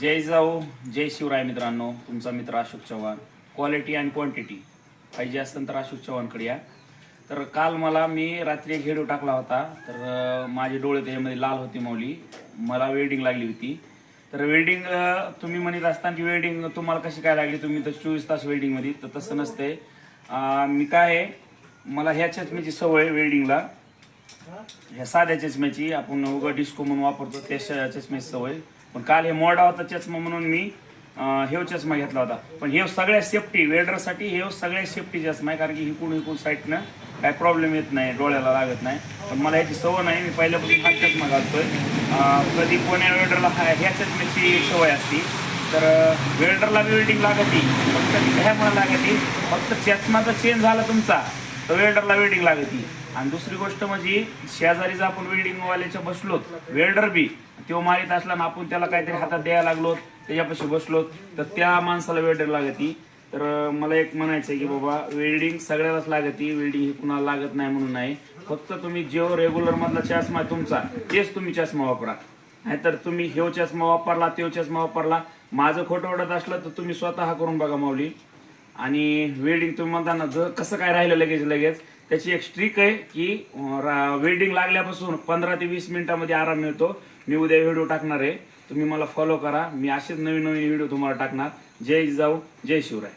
जय जाऊ जय शिवराय मित्रांनो, तुमचा मित्र अशोक चव्हाण. क्वालिटी आणि क्वांटिटी पाहिजे असेल तर अशोक चव्हाणकडे या. तर काल मी रात्री एक व्हिडिओ टाकला होता. तर माझे डोळे त्याच्यामध्ये लाल होते माऊली, मला वेल्डिंग लागली होती. तर वेल्डिंग तुम्ही म्हणत असताना की वेल्डिंग तुम्हाला कशी काय लागली, तुम्ही तर 24 तास वेल्डिंग मध्ये, तर तसं नसते. मी काय आहे, मला ह्या चष्म्याची सवय वेल्डिंगला, ह्या साध्या चष्म्याची आपण उघड डिस्को म्हणून वापरतो त्या चष्म्याची सवय. पण काल हे मोडा होता चष्मा म्हणून मी हे चष्मा घेतला होता. पण हे सगळ्या सेफ्टी वेल्डरसाठी हे सगळ्या सेफ्टी चष्मा आहे, कारण की हिकून साईडनं काय प्रॉब्लेम येत नाही, डोळ्याला लागत नाही. पण मला ह्याची सवय नाही, मी पहिल्यापासून हा चष्मा घालतोय. कधी कोण्या वेल्डरला ह्या चष्म्याची सवय असती. तर वेल्डरला वेल्डिंग लागती, फक्त ह्यामुळे लागती, फक्त चष्मा जर चेंज झाला तुमचा तर वेल्डरला वेल्डिंग लागती. आणि दुसरी गोष्ट म्हणजे शेजारी जर आपण वेल्डिंग वाल्याच्या बसलो, वेल्डर बी तो मारित असला ना, आपण त्याला काहीतरी हातात द्यायला लागलो, त्याच्यापाशी बसलो, तर त्या माणसाला वेल्डर लागती. तर मला एक म्हणायचं आहे की बाबा, वेल्डिंग सगळ्यालाच लागती, वेल्डिंग ही कुणाला लागत नाही म्हणून नाही. फक्त तुम्ही जो रेग्युलर मधला चष्मा तुमचा तेच तुम्ही चष्मा वापरा. नाहीतर तुम्ही हे चष्मा वापरला, तो चष्मा वापरला, माझं खोटं वाटत असलं तर तुम्ही स्वतः करून बघा माऊली. आणि वेल्डिंग तुम्ही म्हणताना जर कसं काय राहिलं लगेच त्याची एक स्ट्रिक आहे की वेल्डिंग लागल्यापासून 15 ते 20 मिनिटांमध्ये आराम मिळतो. मी उद्या व्हिडिओ टाकणार आहे, तुम्ही मला फॉलो करा. मी असेच नवीन व्हिडिओ तुम्हाला टाकणार. जय जाऊ जय शिवराय.